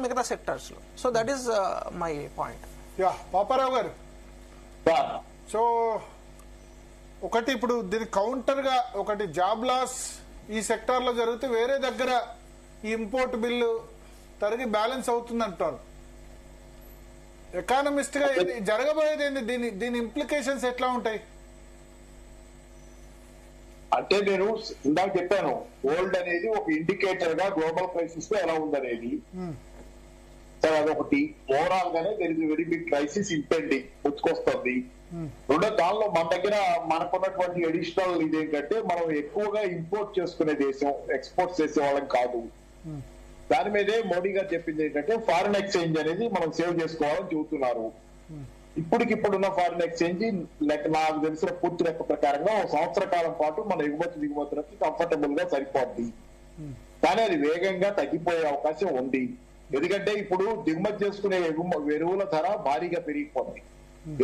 మిగతా సెక్టర్స్ లో. So that is my point. Paparao గారు, సో ఒకటి ఇప్పుడు దీని కౌంటర్ గా ఒకటి జాబ్ లాస్ ఈ సెక్టార్ లో జరిగితే వేరే దగ్గర ఈ ఇంపోర్ట్ బిల్లు తరిగి బ్యాలెన్స్ అవుతుందంటారు. ఎకానమిస్ట్ గా జరగబోయేది ఏంది, దీని ఇంప్లికేషన్స్ ఎట్లా ఉంటాయి? అంటే నేను ఇందాక చెప్పాను, గోల్డ్ అనేది ఒక ఇండికేటర్ గా గ్లోబల్ క్రైసిస్ లో ఎలా ఉందనేది. సరే, అదొకటి. ఓవరాల్ గానే there is very big crisis impending, పుచ్చుకొస్తుంది. రెండో, దానిలో మన దగ్గర మనకున్నటువంటి అడిషనల్ ఇదేంటంటే మనం ఎక్కువగా ఇంపోర్ట్ చేసుకునే దేశం, ఎక్స్పోర్ట్ చేసే వాళ్ళం కాదు. దాని మీదే మోడీ గారు చెప్పింది ఏంటంటే ఫారిన్ ఎక్స్చేంజ్ అనేది మనం సేవ్ చేసుకోవాలని చెబుతున్నారు. ఇప్పుడున్న ఫారిన్ ఎక్స్చేంజ్ లెక్క నాకు తెలిసిన పూర్తి లెక్క ప్రకారంగా ఒక సంవత్సర కాలం పాటు మన ఎగుమతి దిగుమతులకి కంఫర్టబుల్ గా సరిపోద్ది. కానీ అది వేగంగా తగ్గిపోయే అవకాశం ఉంది. ఎందుకంటే ఇప్పుడు దిగుమతి చేసుకునే ఎరువుల ధర భారీగా పెరిగిపోతుంది.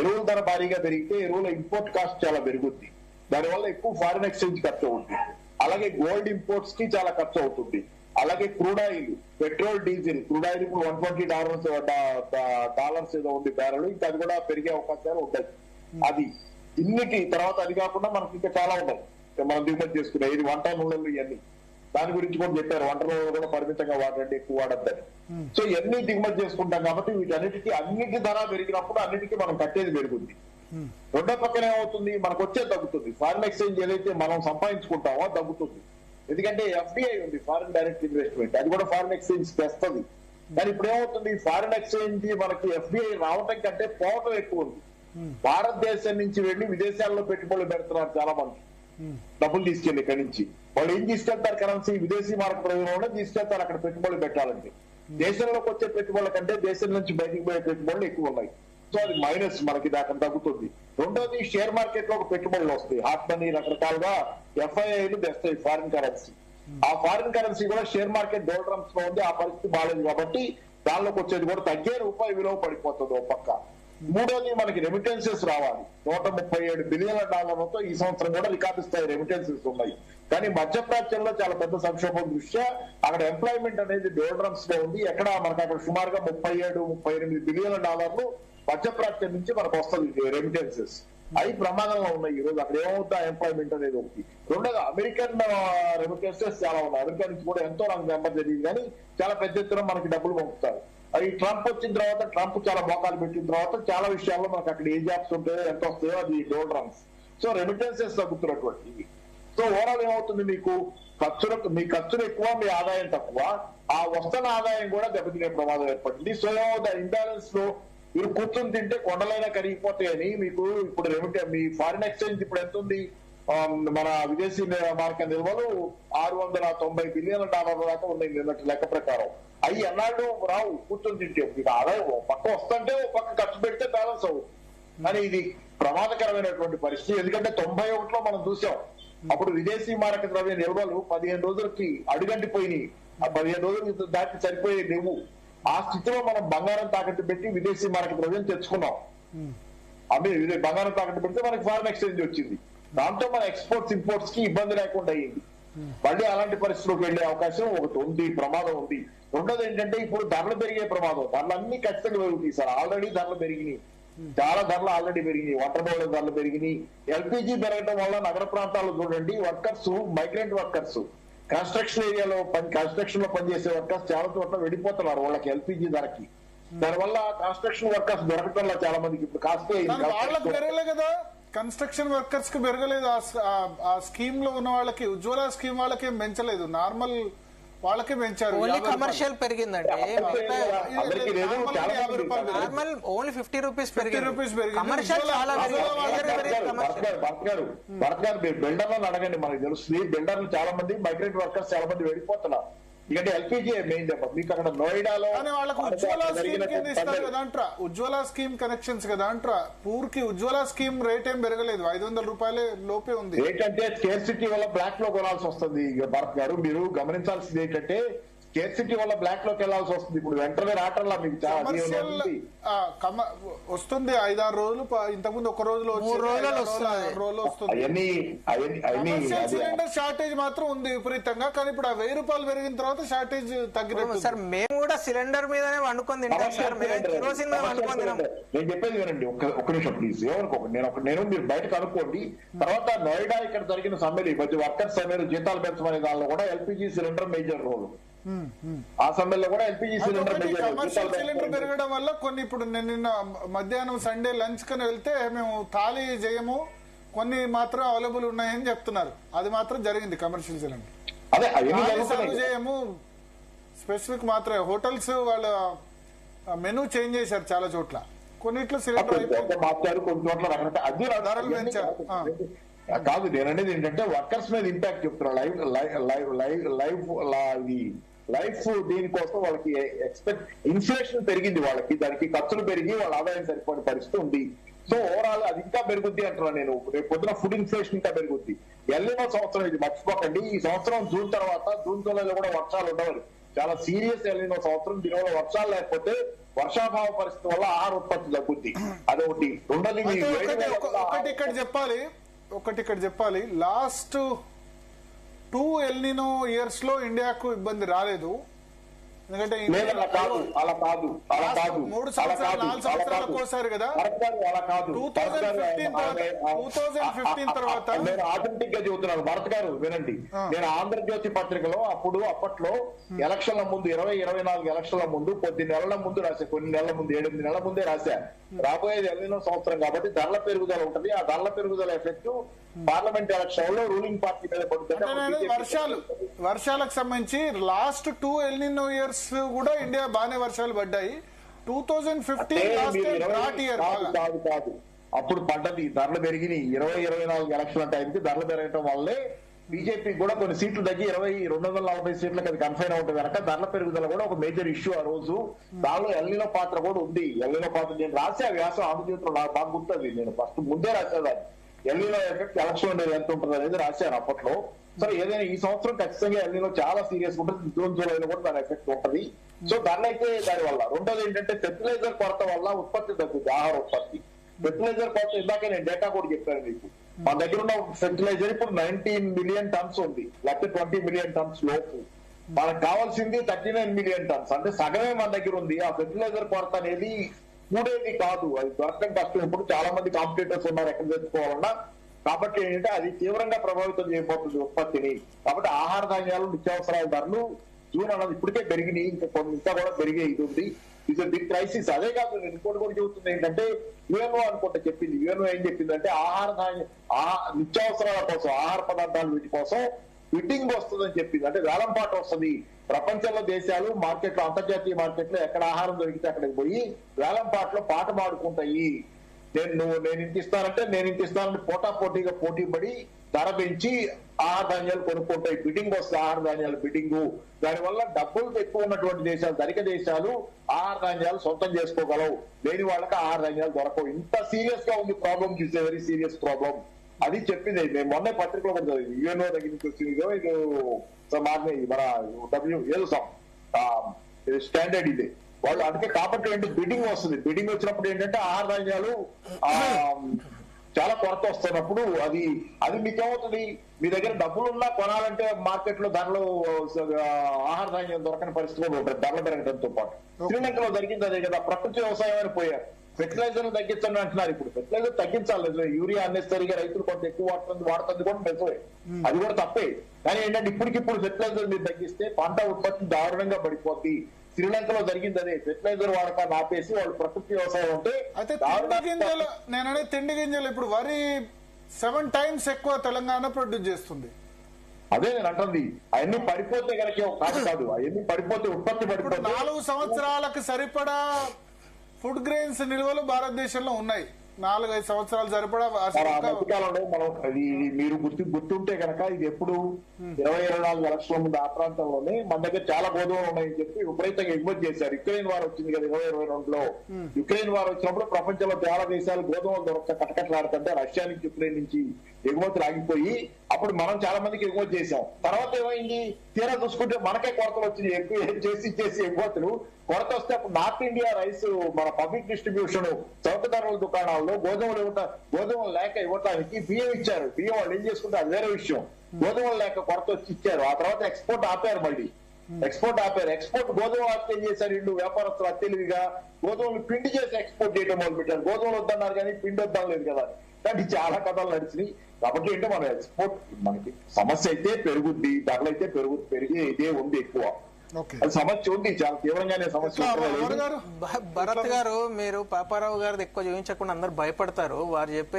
ఎరువుల ధర భారీగా పెరిగితే ఎరువుల ఇంపోర్ట్ కాస్ట్ చాలా పెరుగుద్ది. దానివల్ల ఎక్కువ ఫారిన్ ఎక్స్చేంజ్ ఖర్చు అవుతుంది. అలాగే గోల్డ్ ఇంపోర్ట్స్ కి చాలా ఖర్చు అవుతుంది. అలాగే crude oil, petrol, diesel. Crude oil ఇప్పుడు $120 ఏదో ఉంది బ్యారెల్. ఇంకా అది కూడా పెరిగే అవకాశాలు ఉంటాయి. అది ఇన్నిటి తర్వాత అది కాకుండా మనకి ఇంకా చాలా ఉన్నాయి మనం దిగుమతి చేసుకునే. ఇది వంట నూనెలు ఇవన్నీ దాని గురించి కూడా చెప్పారు. వంట నూనెలు కూడా పరిమితంగా వాడండి, ఎక్కువ వాడద్దని. సో ఇవన్నీ దిగుమతి చేసుకుంటాం కాబట్టి వీటన్నిటికీ అన్నిటి ధర పెరిగినప్పుడు అన్నిటికీ మనం కట్టేది పెరుగుద్ది. రెండో పక్కన ఏమవుతుంది, మనకు వచ్చేది తగ్గుతుంది. ఫారిన్ ఎక్స్చేంజ్ ఏదైతే మనం సంపాదించుకుంటామో తగ్గుతుంది. ఎందుకంటే ఎఫ్డిఐ ఉంది, ఫారిన్ డైరెక్ట్ ఇన్వెస్ట్మెంట్. అది కూడా ఫారిన్ ఎక్స్చేంజ్ తెస్తుంది. కానీ ఇప్పుడు ఏమవుతుంది, ఫారిన్ ఎక్స్చేంజ్ మనకి ఎఫ్డిఐ రావటం కంటే పోవటం ఎక్కువ ఉంది. భారతదేశం నుంచి వెళ్లి విదేశాల్లో పెట్టుబడులు పెడుతున్నారు చాలా మంది, డబ్బులు తీసుకెళ్లి ఇక్కడి నుంచి. వాళ్ళు ఏం తీసుకెళ్తారు, కరెన్సీ విదేశీ మార్కెట్ ప్రయోజనంలో తీసుకెళ్తారు అక్కడ పెట్టుబడులు పెట్టాలంటే. దేశంలోకి వచ్చే పెట్టుబడుల కంటే దేశం నుంచి బయటికి పోయే పెట్టుబడులు ఎక్కువ ఉన్నాయి. సో అది మైనస్ మనకి దాకా తగ్గుతుంది. రెండోది, షేర్ మార్కెట్ లో పెట్టుబడులు వస్తాయి. హాట్ మనీ రకరకాలుగా ఎఫ్ఐఐలు తెస్తాయి ఫారిన్ కరెన్సీ. ఆ ఫారిన్ కరెన్సీ కూడా షేర్ మార్కెట్ డోల్డ్రమ్స్ లో ఉంది. ఆ పరిస్థితి బాగాలేదు కాబట్టి దానిలోకి వచ్చేది కూడా తగ్గే, రూపాయి విలువ పడిపోతుంది ఓ పక్క. మూడోది, మనకి రెమిటెన్సెస్ రావాలి. $137 బిలియన్లతో ఈ సంవత్సరం కూడా రికార్డు స్థాయి రెమిటెన్సెస్ ఉన్నాయి. కానీ మధ్యప్రాచ్యంలో చాలా పెద్ద సంక్షోభం దృష్ట్యా అక్కడ ఎంప్లాయ్మెంట్ అనేది డోల్డ్రమ్స్ లో ఉంది. ఎక్కడ మనకు అక్కడ సుమారుగా $37-38 బిలియన్ల మధ్యప్రాచ్యం నుంచి మనకు వస్తుంది రెమిటెన్సెస్. అవి ప్రమాదంలో ఉన్నాయి ఈ రోజు. అక్కడ ఏమవుతా ఎంప్లాయ్మెంట్ అనేది ఒకటి. రెండోది, అమెరికన్ రెమిటెన్సెస్ చాలా ఉన్నాయి. అమెరికా నుంచి కూడా ఎంతో నాకు నెంబర్ తెలియదు కానీ చాలా పెద్ద ఎత్తున మనకి డబ్బులు పంపుతారు. అవి ట్రంప్ వచ్చిన తర్వాత, ట్రంప్ చాలా మోకాలు పెట్టిన తర్వాత చాలా విషయాల్లో మనకు అక్కడ ఏ జాబ్స్ ఉంటాయో ఎంత వస్తాయో అది డోల్డ్రమ్స్. సో రెమిటెన్సెస్ తగ్గుతున్నటువంటివి. సో ఓవరాల్ ఏమవుతుంది, మీకు మీ ఖర్చులు ఎక్కువ, మీ ఆదాయం తక్కువ. ఆ వస్తున్న ఆదాయం కూడా దెబ్బతినే ప్రమాదం ఏర్పడింది. సో ఇంబ్యాలెన్స్ లో మీరు కూర్చొని తింటే కొండలైనా కరిగిపోతాయని మీకు ఇప్పుడు మీ ఫారిన్ ఎక్స్చేంజ్ ఇప్పుడు ఎంత ఉంది, మన విదేశీ మార్కెట్ నిల్వలు $690 బిలియన్ల దాకా ఉన్నాయి నిన్నటి లెక్క ప్రకారం. అవి ఎన్నాళ్ళు రావు కూర్చొని తింటే. మీకు ఆదాయం ఒక పక్క వస్తుంటే ఒక పక్క ఖర్చు పెడితే బ్యాలెన్స్ అవుతుంది. కానీ ఇది ప్రమాదకరమైనటువంటి పరిస్థితి. ఎందుకంటే 91లో మనం చూసాం, అప్పుడు విదేశీ మారక ద్రవ్య నిల్వలు 15 రోజులకి అడుగంటిపోయినాయి. ఆ 15 రోజులు దాటి సరిపోయే లేవు. ఆ స్థితిలో మనం బంగారం తాకట్టు పెట్టి విదేశీ మారక ద్రవ్యం తెచ్చుకున్నాం. బంగారం తాకట్టు పెడితే మనకి ఫారిన్ ఎక్స్చేంజ్ వచ్చింది. దాంతో మన ఎక్స్పోర్ట్స్ ఇంపోర్ట్స్ కి ఇబ్బంది లేకుండా అయ్యింది. మళ్ళీ అలాంటి పరిస్థితిలోకి వెళ్లే అవకాశం ఒకటి ఉంది, ప్రమాదం ఉంది. రెండోది ఏంటంటే ఇప్పుడు ధరలు పెరిగే ప్రమాదం. ధరలు అన్ని ఖచ్చితంగా పెరుగుతాయి సార్. ఆల్రెడీ ధరలు పెరిగినాయి, చాలా ధరలు ఆల్రెడీ పెరిగినాయి. వాటర్ బోర్డు ధరలు పెరిగినాయి. ఎల్పిజి పెరగడం వల్ల నగర ప్రాంతాల్లో చూడండి, వర్కర్స్, మైగ్రెంట్ వర్కర్స్, కన్స్ట్రక్షన్ ఏరియాలో కన్స్ట్రక్షన్ లో పనిచేసే వర్కర్స్ చాలా చోట్ల వెళ్ళిపోతున్నారు వాళ్ళకి ఎల్పిజి ధరకి. దానివల్ల కన్స్ట్రక్షన్ వర్కర్స్ దొరకటంలో చాలా మందికి ఇప్పుడు కాస్ట్ పెరగలే కదా. కన్స్ట్రక్షన్ వర్కర్స్ కి పెరగలేదు. ఆ స్కీమ్ లో ఉన్న వాళ్ళకి, ఉజ్వల స్కీమ్ వాళ్ళకి పెంచలేదు, నార్మల్ వాళ్ళకే పెంచారు. ఓన్లీ కమర్షియల్ పెరిగిందండి. నార్మల్ ఓన్లీ 50 రూపీస్ పెరిగింది. కమర్షియల్ చాలా భరత్ గారు బిల్డర్లను అడగండి, మనకు తెలుస్తుంది. బిల్డర్లు చాలా మంది, మైగ్రెంట్ వర్కర్స్ చాలా మంది వెళ్ళిపోతున్నారు. ఎందుకంటే ఎల్పిజి మెయిన్ దెబ్బ. మీకు అక్కడ నోయిడాలో వాళ్ళకి ఉజ్వల స్కీమ్ కింద ఇస్తారు కదా అంటారా, ఉజ్వల స్కీమ్ కనెక్షన్స్ కదా అంటారా. పూర్కి ఉజ్వల స్కీమ్ రేట్ ఏం పెరగలేదు, $500 లోపే ఉంది. ఏంటంటే స్కేర్సిటీ వల్ల బ్లాక్ లో కొనాల్సి వస్తుంది. భరత్ గారు, మీరు గమనించాల్సింది ఏంటంటే స్కేర్సిటీ వల్ల బ్లాక్ లోకి వెళ్లాల్సి వస్తుంది. ఇప్పుడు వెంటనే రావటంలా మీకు కమర్షియల్ వస్తుంది 5-6 రోజులు, ఇంతకుముందు ఒక రోజులో 3 రోజులు వస్తుంది. సిలిండర్ షార్టేజ్ మాత్రం ఉంది విపరీతంగా. కానీ ఇప్పుడు ఆ ₹1000 పెరిగిన తర్వాత షార్టేజ్ తగ్గినట్టు. సార్ మేము కూడా సిలిండర్ మీదనే వండుకొని తింటాం సార్, కిరోసిన్ మీద వండుకొని తినాం. నేను చెప్పేది వినండి ఒక్క నిమిషం ప్లీజ్. ఏమనుకోండి, నేను మీరు బయటకు అనుకోండి. తర్వాత నోయిడా ఇక్కడ జరిగిన సమ్మెలు, మధ్య వర్కర్స్ సమ్మెలు, జీతాలు పెంచమనే దానిలో కూడా ఎల్పిజి సిలిండర్ మేజర్ రోల్. ఆ సమ్మెలో కూడా ఎల్పిజి సిలిండర్ కమర్షియల్ సిలిండర్ పెరగడం వల్ల కొన్ని, ఇప్పుడు నేను నిన్న మధ్యాహ్నం సండే లంచ్ కని వెళ్తే మేము థాలీ చేయము, కొన్ని మాత్రం అవైలబుల్ ఉన్నాయని చెప్తున్నారు. అది మాత్రం జరిగింది కమర్షియల్ సిలిండర్. అదే సర్వ్ చేయము, స్పెసిఫిక్ మాత్రమే. హోటల్స్ వాళ్ళ మెనూ చేంజ్ చేశారు చాలా చోట్ల, కొన్నిట్లో సిలిండర్ మార్చారు, కొన్ని చోట్ల ధరలు పెంచారు. కాదు, నేననేది ఏంటంటే వర్కర్స్ మీద ఇంపాక్ట్ చెప్తున్నా. లైఫ్ దీనికోసం వాళ్ళకి ఇన్ఫ్లేషన్ పెరిగింది, వాళ్ళకి దానికి ఖర్చులు పెరిగి వాళ్ళ ఆదాయం సరిపోయిన పరిస్థితి ఉంది. సో ఓవరాల్ అది ఇంకా పెరుగుద్ది అంటున్నా నేను. రేపు పొద్దున ఫుడ్ ఇన్ఫ్లేషన్ ఇంకా పెరుగుద్ది. ఎల్లినో సంవత్సరం ఇది మర్చిపోకండి. ఈ సంవత్సరం జూన్ తర్వాత, జూన్ జూలైలో కూడా వర్షాలు ఉండవు. చాలా సీరియస్ ఎల్లినో సంవత్సరం. దీనివల్ల వర్షాలు లేకపోతే వర్షాభావ పరిస్థితి వల్ల ఆహార ఉత్పత్తి తగ్గుద్ది. అదొకటి. రెండోది ఒకటి ఇక్కడ చెప్పాలి, లాస్ట్ 2 ఎల్నినో ఇయర్స్ లో ఇండియాకు ఇబ్బంది రాలేదు. ఎందుకంటే 3 సంవత్సరాలు 4 సంవత్సరాలకు ఒకసారి కదా. 2015 తర్వాత నేను ఆథెంటిక్ గా చెబుతున్నాను భరత్ గారు వినండి. నేను ఆంధ్రజ్యోతి పత్రికలో అప్పట్లో ఎలక్షన్ల ముందు 2024 ఎలక్షన్ల ముందు కొద్ది నెలల ముందు రాశా, కొన్ని నెలల ముందు 7-8 నెలల ముందే రాశా. రాబోయేది ఎల్నినో సంవత్సరం కాబట్టి ధరల పెరుగుదల ఉంటుంది. ఆ ధరల పెరుగుదల ఎఫెక్ట్ పార్లమెంట్ ఎలక్షన్ లో రూలింగ్ పార్టీ మీద పడుతుంది. వర్షాలకు సంబంధించి లాస్ట్ 2 ఎల్నినో ఇయర్స్ కూడా ఇండియా బాగానే వర్షాలు పడ్డాయి. 2015 కాదు, అప్పుడు పడ్డది. ధరలు పెరిగినాయి. 2024 ఎలక్షన్ టైంకి ధరలు పెరగడం వల్లే బీజేపీ కూడా కొన్ని సీట్లు తగ్గి 240 సీట్లకు అది కన్ఫైన్ అవుతుంది కనుక ధరల పెరుగుదల కూడా ఒక మేజర్ ఇష్యూ ఆ రోజు. దానిలో ఎల్నినో పాత్ర కూడా ఉంది. ఎల్నినో పాత్ర నేను రాసే వ్యాసం ఆంధ్రజ్యోతిలో నాకు బాగా గుర్తుంది. నేను ఫస్ట్ ముందే రాసేదాన్ని. ఎల్నినో ఎఫెక్ట్ ఎలక్షన్ అనేది ఎంత ఉంటుంది అనేది రాశాను అప్పట్లో. సరే, ఏదైనా ఈ సంవత్సరం ఖచ్చితంగా ఎల్నినో చాలా సీరియస్ ఉంటుంది. జూన్ జూలైలో కూడా దాని ఎఫెక్ట్ ఉంటుంది. సో దాన్ని అయితే దాని వల్ల. రెండోది ఏంటంటే ఫెర్టిలైజర్ కొరత వల్ల ఉత్పత్తి తగ్గుతుంది, ఆహార ఉత్పత్తి. ఫెర్టిలైజర్ కొరత ఇందాకే నేను డేటా కూడా చెప్పాను మీకు. మన దగ్గర ఉన్న ఫెర్టిలైజర్ ఇప్పుడు 19 మిలియన్ టన్స్ ఉంది, లేకపోతే 20 మిలియన్ టన్స్ లోపు. మనకు కావాల్సింది 39 మిలియన్ టన్స్, అంటే సగమే మన దగ్గర ఉంది. ఆ ఫెర్టిలైజర్ కొరత అనేది కూడేది కాదు, అది దొరకడం కష్టం. ఇప్పుడు చాలా మంది కాంపిటేటర్స్ ఉన్నారు ఎక్కడ తెచ్చుకోవాలన్నా. కాబట్టి ఏంటంటే అది తీవ్రంగా ప్రభావితం చేయబోతుంది ఉత్పత్తిని. కాబట్టి ఆహార ధాన్యాలు, నిత్యావసరాల ధరలు జూన్ అన్నది ఇప్పటికే పెరిగినాయి, ఇంకా కూడా పెరిగే ఇది ఉంది. ఇది బిగ్ క్రైసిస్. అదే కాదు, నేను ఇంకోటి కూడా చెబుతుంది ఏంటంటే యుఎన్ఓ అనుకుంటా చెప్పింది. యుఎన్ఓ ఏం చెప్పిందంటే నిత్యావసరాల కోసం, ఆహార పదార్థాలు వీటి కోసం బిడ్డింగ్ వస్తుందని చెప్పింది. అంటే వేలంపాట వస్తుంది. ప్రపంచంలో దేశాలు మార్కెట్లో, అంతర్జాతీయ మార్కెట్లో ఎక్కడ ఆహారం దొరికితే అక్కడికి పోయి వేలంపాట్లో పాట పాడుకుంటాయి. నేను ఇంత ఇస్తానంటే నేను ఇంత ఇస్తానంటే పోటాపోటీగా పోటీ పడి ధర పెంచి ఆహార ధాన్యాలు కొనుక్కుంటాయి. బిడ్డింగ్ వస్తుంది, ఆహార ధాన్యాలు బిడ్డింగ్. దానివల్ల డబ్బులు ఎక్కువ ఉన్నటువంటి దేశాలు, ధనిక దేశాలు ఆహార ధాన్యాలు సొంతం చేసుకోగలవు. లేని వాళ్ళకి ఆహార ధాన్యాలు దొరకవు. ఇంత సీరియస్ గా ఉంది problem. It's a very serious problem. అది చెప్పింది. నేను మొన్న పత్రికలో కూడా చదివింది. యుఎన్ఓ దగ్గర నుంచి వచ్చింది మన స్టాండర్డ్ ఇదే వాళ్ళు. అందుకే కాబట్టి ఏంటి బిడ్డింగ్ వస్తుంది. బిడ్డింగ్ వచ్చినప్పుడు ఏంటంటే ఆహార ధాన్యాలు చాలా కొరత వస్తున్నప్పుడు అది మీకేమవుతుంది, మీ దగ్గర డబ్బులున్నా కొనాలంటే మార్కెట్ లో ధరలు ఆహార ధాన్యం దొరకని పరిస్థితి కూడా ఉంటుంది ధరలు పెరగడంతో పాటు. శ్రీలంకలో జరిగింది అదే కదా. ప్రకృతి వ్యవసాయం అని పోయారు. ఫెర్టిలైజర్ తగ్గించండి అంటున్నారు. ఇప్పుడు ఫెర్టిలైజర్ తగ్గించాలి, యూరియా అన్నెసరిగా రైతులు కొంత ఎక్కువ వాడుతుంది కూడా నిజమే, అది కూడా తప్పే. కానీ ఏంటంటే ఇప్పటికిప్పుడు ఫెర్టిలైజర్ మీరు తగ్గిస్తే పంట ఉత్పత్తి దారుణంగా పడిపోద్ది. శ్రీలంకలో జరిగింది అదే. ఫెర్టిలైజర్ వాడకాన్ని ఆపేసి వాళ్ళు ప్రకృతి వ్యవసాయం ఉంటే. అయితే నేననే తిండి గింజలు ఇప్పుడు వరి 7 times ఎక్కువ తెలంగాణ ప్రొడ్యూస్ చేస్తుంది. అదే నేను అంటుంది. అవన్నీ పడిపోతే కనుక కాదు, అవన్నీ పడిపోతే ఉత్పత్తి పడిపోతే. 4 సంవత్సరాలకు సరిపడా ఫుడ్ గ్రెయిన్స్ నిల్వలు భారతదేశంలో ఉన్నాయి. 4-5 సంవత్సరాలు సరిపడా మరి ఆ మధ్యకాలంలో మనం ఇది మీరు గుర్తుంటే కనుక ఇది ఎప్పుడు 2024 ఎలక్షన్ల ముందు ఆ ప్రాంతంలోనే మన దగ్గర చాలా గోధుమలు ఉన్నాయని చెప్పి విపరీతంగా ఎగుమతి చేశారు. యుక్రెయిన్ వార్ వచ్చింది కదా 2022లో. యుక్రెయిన్ వార్ వచ్చినప్పుడు ప్రపంచంలో చాలా దేశాలు గోధుమలు దొరక్క కటకట్లాడుతుంటే రష్యా నుంచి యుక్రెయిన్ నుంచి ఎగుమతులు ఆగిపోయి అప్పుడు మనం చాలా మందికి ఎగుమతి చేశాం. తర్వాత ఏమైంది, తీరా చూసుకుంటే మనకే కొరతలు వచ్చినాయి. ఎక్కువ చేసి ఎగుమతులు కొరత వస్తే అప్పుడు నార్త్ ఇండియా రైస్ మన పబ్లిక్ డిస్ట్రిబ్యూషన్ చౌకధరల దుకాణాల్లో గోధుమలు లేక ఇవ్వడానికి బియ్యం ఇచ్చారు. బియ్యం వాళ్ళు ఏం చేసుకుంటే అది వేరే విషయం. గోధుమలు లేక కొరత వచ్చి ఇచ్చారు. ఆ తర్వాత ఎక్స్పోర్ట్ ఆపారు. మళ్ళీ ఎక్స్పోర్ట్ గోధుమ వార్త ఏం చేశారు, ఇల్లు వ్యాపారస్తులు అత్యలివిగా గోధుమలు పిండి చేసి ఎక్స్పోర్ట్ చేయడం మొదలు పెట్టారు. గోధుమలు వద్దన్నారు కానీ పిండి వద్దనలేదు కదా. కానీ చాలా కథలు నడిచినాయి. కాబట్టి ఏంటో మన ఎక్స్పోర్ట్ మనకి సమస్య అయితే పెరుగుద్ది, ధరలు అయితే పెరిగే ఇదే ఉంది ఎక్కువ. అది సమస్య ఉంది, చాలా తీవ్రంగానే సమస్య. భరత్ గారు, మీరు పాపారావు గారిది ఎక్కువ చూపించకుండా అందరు భయపడతారు. వారు చెప్పేది